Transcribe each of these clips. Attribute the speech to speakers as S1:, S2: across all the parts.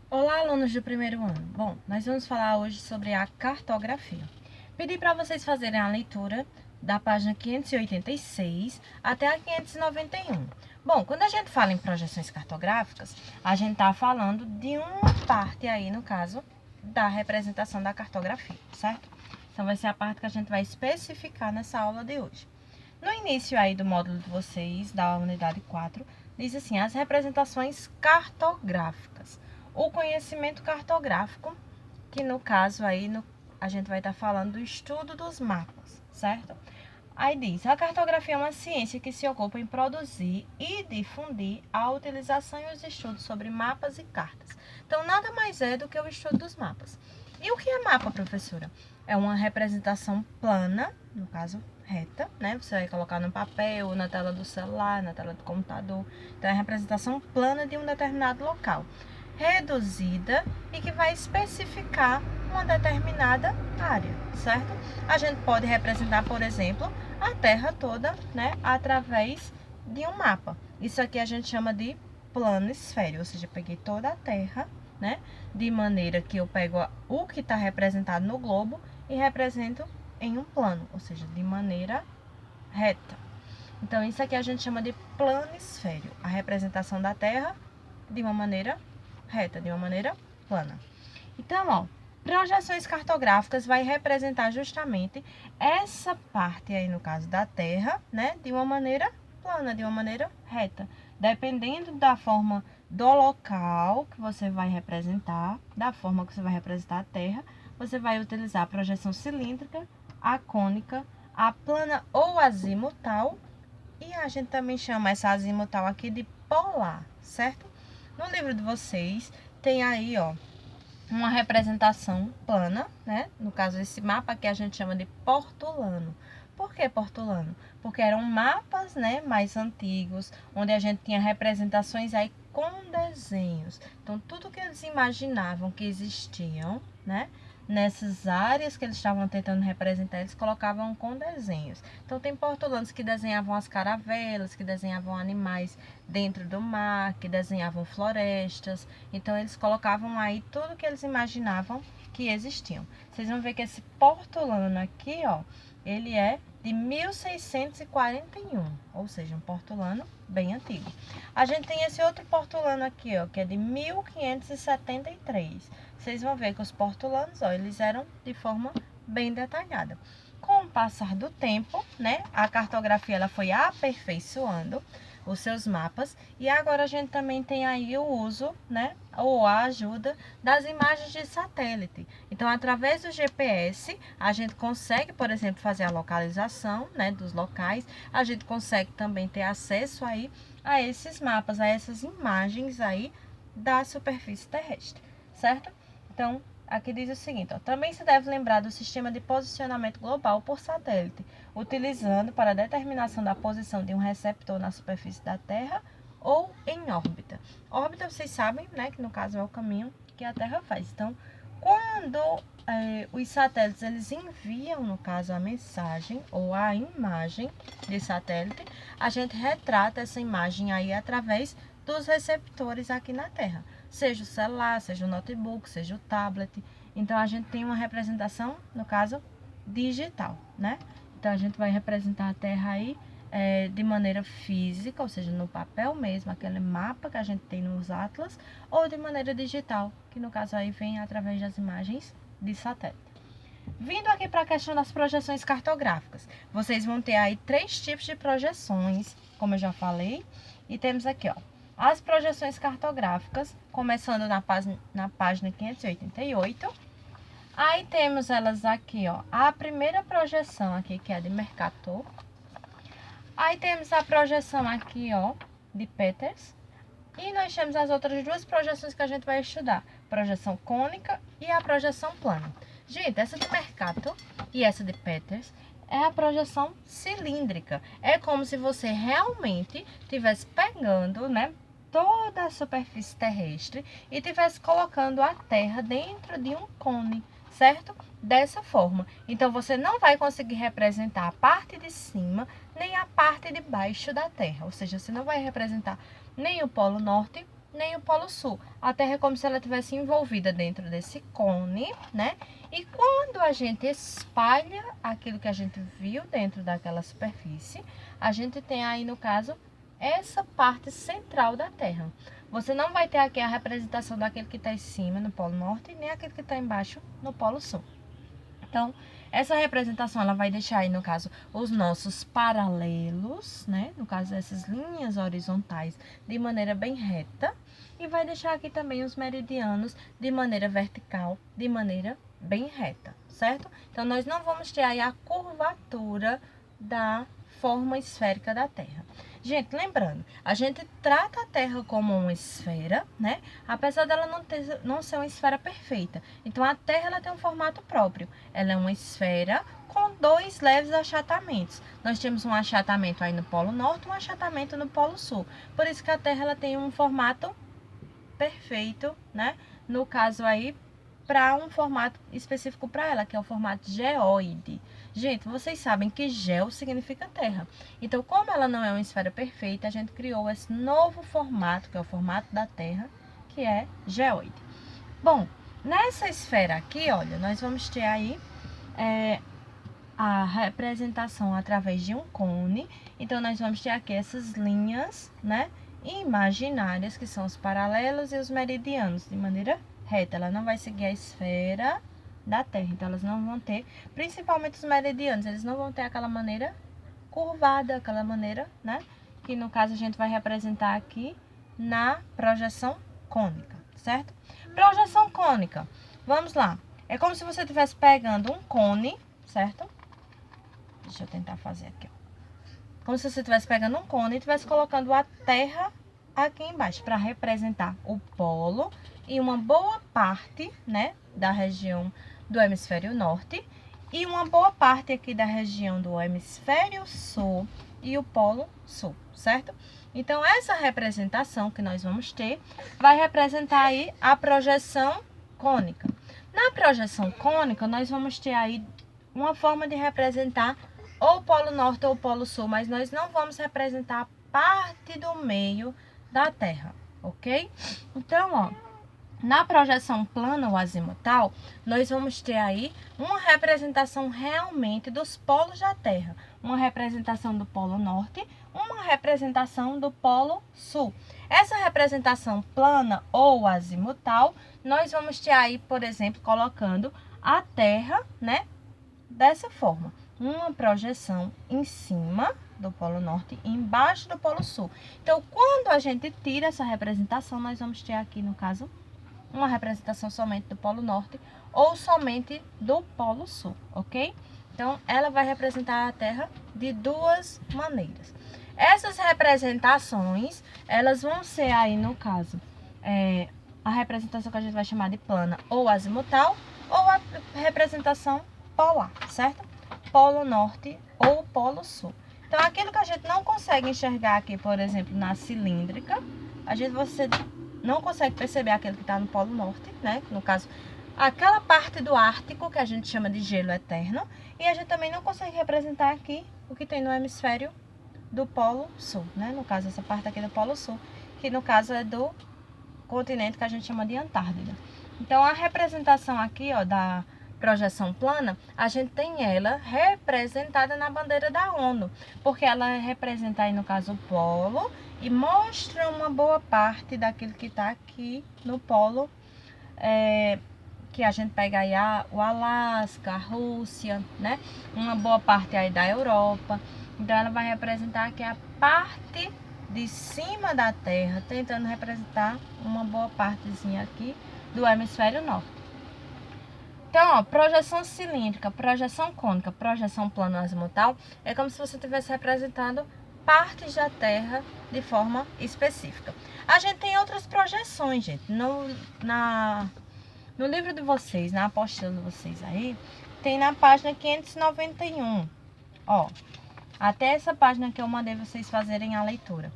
S1: Olá, alunos do primeiro ano. Bom, nós vamos falar hoje sobre a cartografia. Pedi para vocês fazerem a leitura da página 586 até a 591. Bom, quando a gente fala em projeções cartográficas, a gente está falando de uma parte aí, no caso, da representação da cartografia, certo? Então, vai ser a parte que a gente vai especificar nessa aula de hoje. No início aí do módulo de vocês, da unidade 4, diz assim, as representações cartográficas. O conhecimento cartográfico, que no caso aí a gente vai estar falando do estudo dos mapas, certo? Aí diz, a cartografia é uma ciência que se ocupa em produzir e difundir a utilização e os estudos sobre mapas e cartas. Então, nada mais é do que o estudo dos mapas. E o que é mapa, professora? É uma representação plana, no caso, reta, né? Você vai colocar no papel, na tela do celular, na tela do computador. Então, é a representação plana de um determinado local, reduzida e que vai especificar uma determinada área, certo? A gente pode representar, por exemplo, a Terra toda, né, através de um mapa. Isso aqui a gente chama de planisfério, ou seja, eu peguei toda a Terra, né, de maneira que eu pego o que está representado no globo e represento em um plano, ou seja, de maneira reta. Então, isso aqui a gente chama de planisfério, a representação da Terra de uma maneira reta, de uma maneira plana. Então, ó, projeções cartográficas vai representar justamente essa parte aí, no caso da Terra, né, de uma maneira plana, de uma maneira reta. Dependendo da forma do local que você vai representar, da forma que você vai representar a Terra, você vai utilizar a projeção cilíndrica, a cônica, a plana ou azimutal, e a gente também chama essa azimutal aqui de polar, certo? No livro de vocês tem aí, ó, uma representação plana, né? No caso, esse mapa que a gente chama de portulano. Por que portulano? Porque eram mapas, né, mais antigos, onde a gente tinha representações aí com desenhos. Então, tudo que eles imaginavam que existiam, né, nessas áreas que eles estavam tentando representar, eles colocavam com desenhos. Então, tem portulanos que desenhavam as caravelas, que desenhavam animais dentro do mar, que desenhavam florestas. Então, eles colocavam aí tudo que eles imaginavam que existiam. Vocês vão ver que esse portulano aqui, ó, ele é de 1641, ou seja, um portulano bem antigo. A gente tem esse outro portulano aqui, ó, que é de 1573. Vocês vão ver que os portulanos, ó, eles eram de forma bem detalhada. Com o passar do tempo, né, a cartografia ela foi aperfeiçoando os seus mapas e agora a gente também tem aí o uso, né, ou a ajuda das imagens de satélite. Então, através do GPS, a gente consegue, por exemplo, fazer a localização, né, dos locais. A gente consegue também ter acesso aí a esses mapas, a essas imagens aí da superfície terrestre, certo? Então, aqui diz o seguinte, ó, também se deve lembrar do sistema de posicionamento global por satélite, utilizando para a determinação da posição de um receptor na superfície da Terra ou em órbita. Órbita, vocês sabem, né, que no caso é o caminho que a Terra faz. Então, quando os satélites eles enviam, no caso, a mensagem ou a imagem de satélite, a gente retrata essa imagem aí através dos receptores aqui na Terra, seja o celular, seja o notebook, seja o tablet. Então, a gente tem uma representação, no caso, digital, né? Então, a gente vai representar a Terra aí de maneira física, ou seja, no papel mesmo, aquele mapa que a gente tem nos atlas, ou de maneira digital, que no caso aí vem através das imagens de satélite. Vindo aqui para a questão das projeções cartográficas, vocês vão ter aí 3 tipos de projeções, como eu já falei, e temos aqui, ó, as projeções cartográficas, começando na página 588. Aí temos elas aqui, ó, a primeira projeção aqui, que é de Mercator. Aí temos a projeção aqui, ó, de Peters. E nós temos as outras 2 projeções que a gente vai estudar, projeção cônica e a projeção plana. Gente, essa de Mercator e essa de Peters é a projeção cilíndrica. É como se você realmente estivesse pegando, né, toda a superfície terrestre e estivesse colocando a Terra dentro de um cone, certo? Dessa forma. Então, você não vai conseguir representar a parte de cima nem a parte de baixo da Terra. Ou seja, você não vai representar nem o Polo Norte, nem o Polo Sul. A Terra é como se ela tivesse envolvida dentro desse cone, né? E quando a gente espalha aquilo que a gente viu dentro daquela superfície, a gente tem aí, no caso, essa parte central da Terra. Você não vai ter aqui a representação daquele que está em cima, no Polo Norte, nem aquele que está embaixo, no Polo Sul. Então, essa representação, ela vai deixar aí, no caso, os nossos paralelos, né? No caso, essas linhas horizontais de maneira bem reta. E vai deixar aqui também os meridianos de maneira vertical, de maneira bem reta, certo? Então, nós não vamos ter aí a curvatura da forma esférica da Terra. Gente, lembrando, a gente trata a Terra como uma esfera, né? Apesar dela não ser uma esfera perfeita. Então, a Terra ela tem um formato próprio. Ela é uma esfera com 2 leves achatamentos. Nós temos um achatamento aí no Polo Norte e um achatamento no Polo Sul. Por isso que a Terra ela tem um formato perfeito, né? No caso aí, para um formato específico para ela, que é o formato geóide. Gente, vocês sabem que geo significa terra. Então, como ela não é uma esfera perfeita, a gente criou esse novo formato, que é o formato da Terra, que é geóide. Bom, nessa esfera aqui, olha, nós vamos ter aí a representação através de um cone. Então, nós vamos ter aqui essas linhas, né, imaginárias, que são os paralelos e os meridianos, de maneira reta. Ela não vai seguir a esfera da Terra, então elas não vão ter, principalmente os meridianos, eles não vão ter aquela maneira curvada, aquela maneira, né, que no caso a gente vai representar aqui na projeção cônica, certo? Projeção cônica, vamos lá, é como se você estivesse pegando um cone, certo? Deixa eu tentar fazer aqui, ó. Como se você estivesse pegando um cone e estivesse colocando a Terra aqui embaixo, para representar o polo e uma boa parte, né, da região do hemisfério norte e uma boa parte aqui da região do hemisfério sul e o polo sul, certo? Então, essa representação que nós vamos ter vai representar aí a projeção cônica. Na projeção cônica, nós vamos ter aí uma forma de representar ou o polo norte ou o polo sul, mas nós não vamos representar a parte do meio da Terra, ok? Então, ó, na projeção plana ou azimutal, nós vamos ter aí uma representação realmente dos polos da Terra. Uma representação do polo norte, uma representação do polo sul. Essa representação plana ou azimutal, nós vamos ter aí, por exemplo, colocando a Terra, né, dessa forma. Uma projeção em cima do polo norte e embaixo do polo sul. Então, quando a gente tira essa representação, nós vamos ter aqui, no caso, uma representação somente do polo norte ou somente do polo sul, ok? Então, ela vai representar a Terra de 2 maneiras. Essas representações, elas vão ser aí, no caso, a representação que a gente vai chamar de plana ou azimutal, ou a representação polar, certo? Polo norte ou polo sul. Então, aquilo que a gente não consegue enxergar aqui, por exemplo, na cilíndrica, você não consegue perceber aquele que está no polo norte, né? No caso, aquela parte do Ártico que a gente chama de gelo eterno. E a gente também não consegue representar aqui o que tem no hemisfério do polo sul, né? No caso, essa parte aqui do polo sul, que no caso é do continente que a gente chama de Antártida. Então, a representação aqui, ó, da projeção plana, a gente tem ela representada na bandeira da ONU, porque ela representa aí, no caso, o polo e mostra uma boa parte daquilo que está aqui no polo, que a gente pega aí o Alasca, a Rússia, né? Uma boa parte aí da Europa. Então, ela vai representar aqui a parte de cima da Terra, tentando representar uma boa partezinha aqui do hemisfério norte. Então, ó, projeção cilíndrica, projeção cônica, projeção plano azimutal, é como se você estivesse representando partes da Terra de forma específica. A gente tem outras projeções, gente. No livro de vocês, na apostila de vocês aí, tem na página 591, ó, até essa página que eu mandei vocês fazerem a leitura.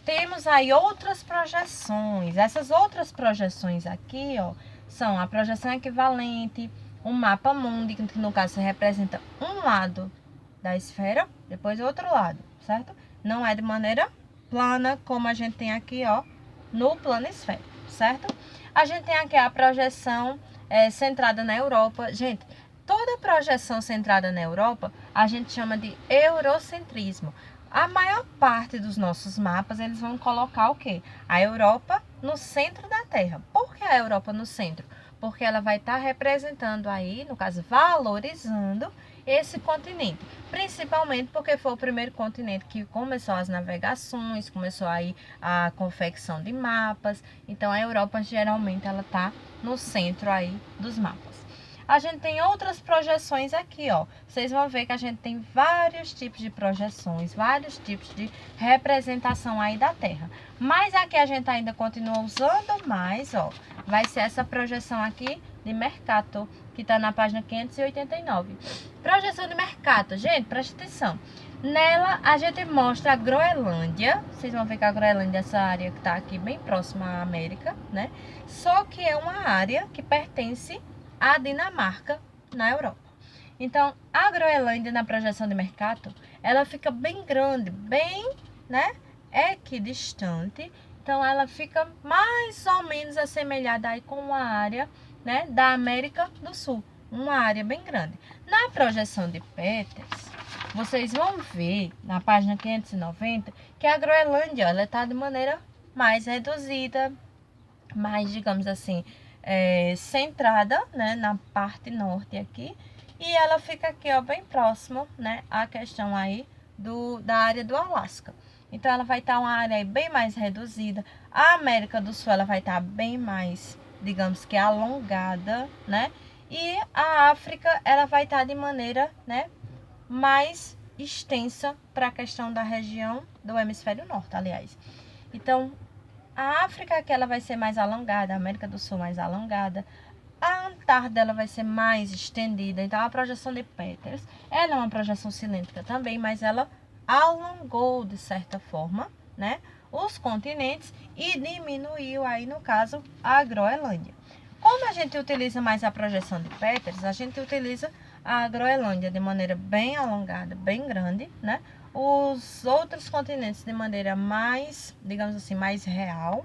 S1: Temos aí outras projeções. Essas outras projeções aqui, ó, são a projeção equivalente, o mapa mundi, que no caso representa um lado da esfera, depois outro lado, certo? Não é de maneira plana, como a gente tem aqui, ó, no planisfério, certo? A gente tem aqui a projeção centrada na Europa. Gente, toda projeção centrada na Europa, a gente chama de eurocentrismo. A maior parte dos nossos mapas, eles vão colocar o quê? A Europa no centro da Terra. Por que a Europa no centro? Porque ela vai estar representando aí, no caso, valorizando esse continente. Principalmente porque foi o primeiro continente que começou as navegações, começou aí a confecção de mapas. Então, a Europa, geralmente, ela está no centro aí dos mapas. A gente tem outras projeções aqui, ó. Vocês vão ver que a gente tem vários tipos de projeções, vários tipos de representação aí da Terra. Mas aqui a gente ainda continua usando mais, ó. Vai ser essa projeção aqui de Mercator, que tá na página 589. Projeção de Mercator, gente, presta atenção. Nela a gente mostra a Groenlândia. Vocês vão ver que a Groenlândia é essa área que tá aqui bem próxima à América, né? Só que é uma área que pertence a Dinamarca, na Europa. Então, a Groenlândia, na projeção de Mercator, ela fica bem grande, bem, né, equidistante. Então, ela fica mais ou menos assemelhada aí com uma área, né, da América do Sul. Uma área bem grande. Na projeção de Peters, vocês vão ver, na página 590, que a Groenlândia, ela está de maneira mais reduzida, mais, digamos assim, centrada, né, na parte norte aqui, e ela fica aqui, ó, bem próximo, né, à questão aí da área do Alasca. Então, ela vai estar uma área aí bem mais reduzida. A América do Sul, ela vai estar bem mais, digamos que alongada, né, e a África, ela vai estar de maneira, né, mais extensa para a questão da região do hemisfério norte, aliás. Então, a África aqui ela vai ser mais alongada, a América do Sul mais alongada, a Antártida ela vai ser mais estendida. Então, a projeção de Peters, ela é uma projeção cilíndrica também, mas ela alongou de certa forma, né, os continentes e diminuiu aí, no caso, a Groenlândia. Como a gente utiliza mais a projeção de Peters, a gente utiliza a Groenlândia de maneira bem alongada, bem grande, né? Os outros continentes de maneira mais, digamos assim, mais real.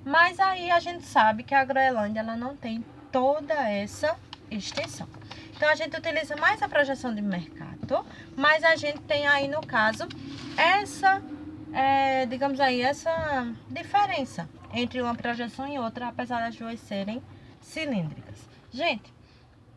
S1: Mas aí a gente sabe que a Groenlândia ela não tem toda essa extensão. Então a gente utiliza mais a projeção de Mercator, mas a gente tem aí no caso essa, digamos aí, essa diferença entre uma projeção e outra, apesar das duas serem cilíndricas. Gente,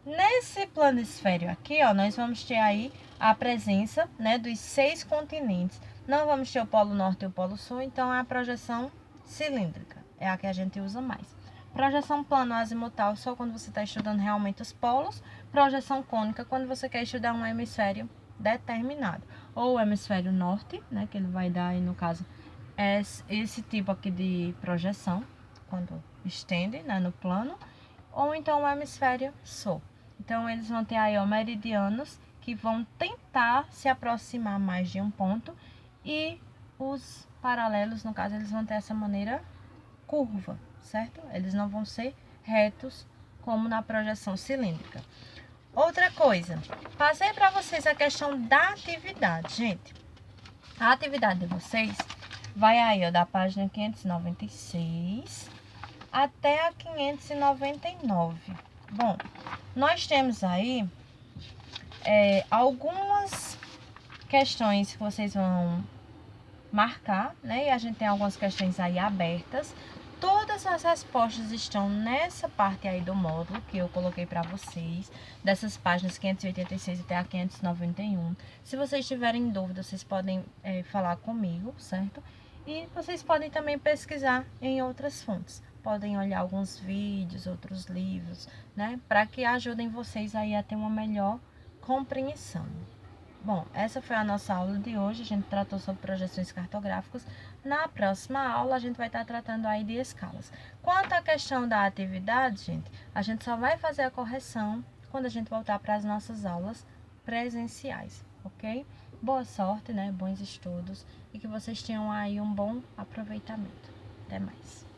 S1: nesse planisfério aqui, ó, nós vamos ter aí a presença, né, dos 6 continentes. Não vamos ter o Polo Norte e o Polo Sul, então é a projeção cilíndrica. É a que a gente usa mais. Projeção plano azimutal só quando você está estudando realmente os polos. Projeção cônica quando você quer estudar um hemisfério determinado. Ou o hemisfério norte, né, que ele vai dar aí no caso esse tipo aqui de projeção, quando estende, né, no plano. Ou então o hemisfério sul. Então, eles vão ter aí, ó, meridianos que vão tentar se aproximar mais de um ponto e os paralelos, no caso, eles vão ter essa maneira curva, certo? Eles não vão ser retos como na projeção cilíndrica. Outra coisa, passei para vocês a questão da atividade, gente. A atividade de vocês vai aí, ó, da página 596 até a 599. Bom, nós temos aí algumas questões que vocês vão marcar, né? E a gente tem algumas questões aí abertas. Todas as respostas estão nessa parte aí do módulo que eu coloquei para vocês, dessas páginas 586 até a 591. Se vocês tiverem dúvida, vocês podem falar comigo, certo? E vocês podem também pesquisar em outras fontes. Podem olhar alguns vídeos, outros livros, né? Para que ajudem vocês aí a ter uma melhor compreensão. Bom, essa foi a nossa aula de hoje. A gente tratou sobre projeções cartográficas. Na próxima aula, a gente vai estar tratando aí de escalas. Quanto à questão da atividade, gente, a gente só vai fazer a correção quando a gente voltar para as nossas aulas presenciais, ok? Boa sorte, né? Bons estudos e que vocês tenham aí um bom aproveitamento. Até mais.